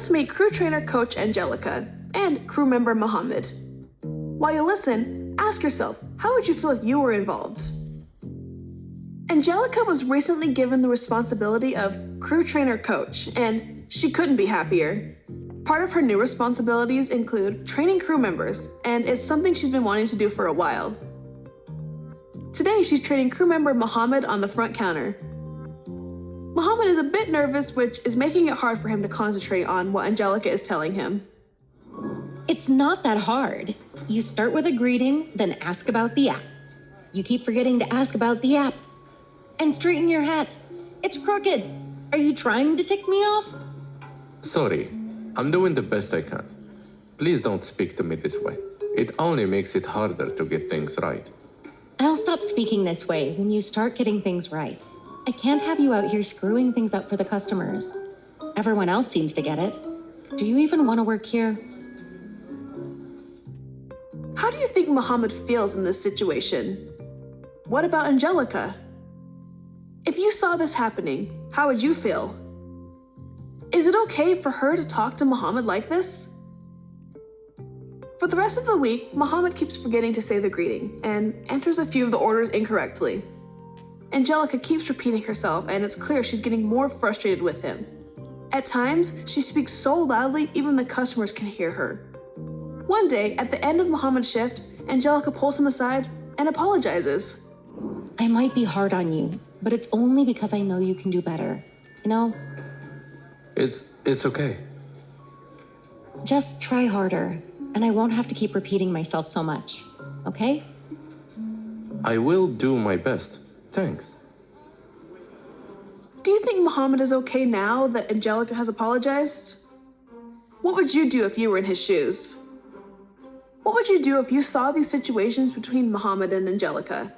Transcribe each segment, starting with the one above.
Let's meet crew trainer coach Angelica and crew member Mohammed. While you listen, ask yourself, how would you feel if you were involved? Angelica was recently given the responsibility of crew trainer coach, and she couldn't be happier. Part of her new responsibilities include training crew members, and it's something she's been wanting to do for a while. Today, she's training crew member Mohammed on the front counter. Mohammed is a bit nervous, which is making it hard for him to concentrate on what Angelica is telling him. It's not that hard. You start with a greeting, then ask about the app. You keep forgetting to ask about the app. And straighten your hat. It's crooked. Are you trying to tick me off? Sorry, I'm doing the best I can. Please don't speak to me this way. It only makes it harder to get things right. I'll stop speaking this way when you start getting things right. I can't have you out here screwing things up for the customers. Everyone else seems to get it. Do you even want to work here? How do you think Mohammed feels in this situation? What about Angelica? If you saw this happening, how would you feel? Is it okay for her to talk to Mohammed like this? For the rest of the week, Mohammed keeps forgetting to say the greeting and enters a few of the orders incorrectly. Angelica keeps repeating herself, and it's clear she's getting more frustrated with him. At times, she speaks so loudly even the customers can hear her. One day, at the end of Mohammed's shift, Angelica pulls him aside and apologizes. I might be hard on you, but it's only because I know you can do better. You know? It's okay. Just try harder, and I won't have to keep repeating myself so much, okay? I will do my best. Thanks. Do you think Mohammed is okay now that Angelica has apologized? What would you do if you were in his shoes? What would you do if you saw these situations between Mohammed and Angelica?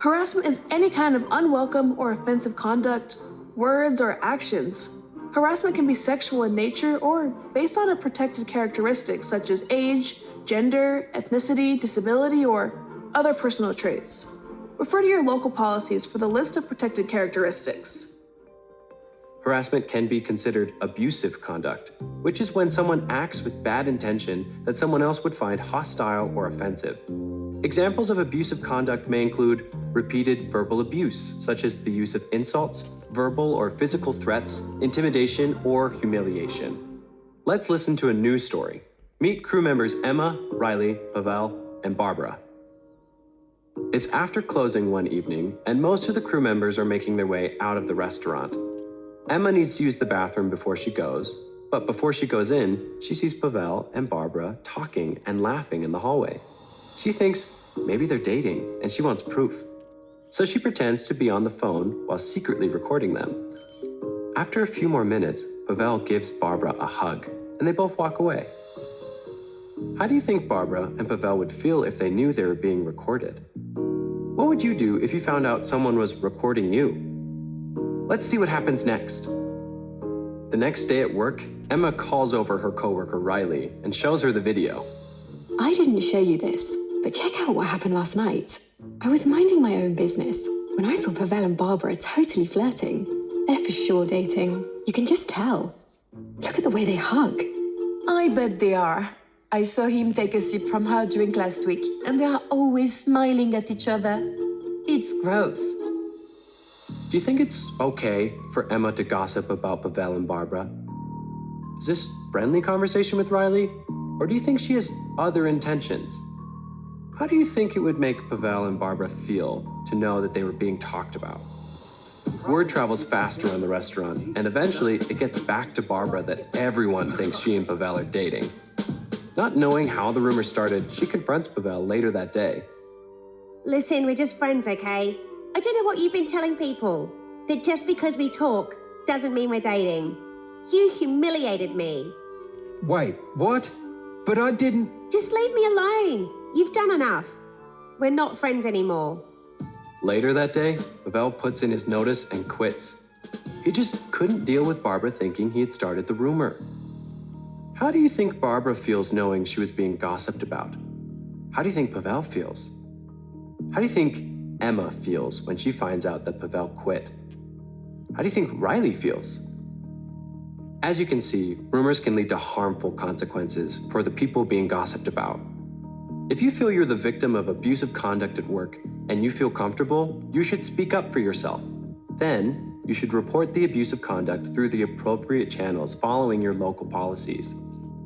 Harassment is any kind of unwelcome or offensive conduct, words, or actions. Harassment can be sexual in nature or based on a protected characteristic such as age, gender, ethnicity, disability, or other personal traits. Refer to your local policies for the list of protected characteristics. Harassment can be considered abusive conduct, which is when someone acts with bad intention that someone else would find hostile or offensive. Examples of abusive conduct may include repeated verbal abuse, such as the use of insults, verbal or physical threats, intimidation, or humiliation. Let's listen to a news story. Meet crew members Emma, Riley, Pavel, and Barbara. It's after closing one evening, and most of the crew members are making their way out of the restaurant. Emma needs to use the bathroom before she goes, but before she goes in, she sees Pavel and Barbara talking and laughing in the hallway. She thinks maybe they're dating, and she wants proof. So she pretends to be on the phone while secretly recording them. After a few more minutes, Pavel gives Barbara a hug, and they both walk away. How do you think Barbara and Pavel would feel if they knew they were being recorded? What would you do if you found out someone was recording you? Let's see what happens next. The next day at work, Emma calls over her coworker Riley and shows her the video. I didn't show you this, but check out what happened last night. I was minding my own business when I saw Pavel and Barbara totally flirting. They're for sure dating. You can just tell. Look at the way they hug. I bet they are. I saw him take a sip from her drink last week, and they are always smiling at each other. It's gross. Do you think it's okay for Emma to gossip about Pavel and Barbara? Is this friendly conversation with Riley? Or do you think she has other intentions? How do you think it would make Pavel and Barbara feel to know that they were being talked about? Word travels fast around the restaurant, and eventually it gets back to Barbara that everyone thinks she and Pavel are dating. Not knowing how the rumor started, she confronts Pavel later that day. Listen, we're just friends, okay? I don't know what you've been telling people, that just because we talk doesn't mean we're dating. You humiliated me. Wait, what? But I didn't... Just leave me alone. You've done enough. We're not friends anymore. Later that day, Pavel puts in his notice and quits. He just couldn't deal with Barbara thinking he had started the rumor. How do you think Barbara feels knowing she was being gossiped about? How do you think Pavel feels? How do you think Emma feels when she finds out that Pavel quit? How do you think Riley feels? As you can see, rumors can lead to harmful consequences for the people being gossiped about. If you feel you're the victim of abusive conduct at work and you feel comfortable, you should speak up for yourself. Then, you should report the abusive conduct through the appropriate channels following your local policies.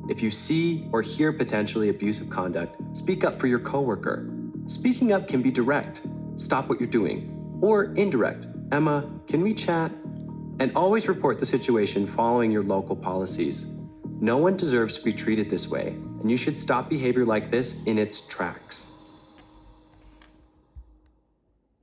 If you see or hear potentially abusive conduct, speak up for your coworker. Speaking up can be direct, stop what you're doing, or indirect, Emma, can we chat? And always report the situation following your local policies. No one deserves to be treated this way, and you should stop behavior like this in its tracks.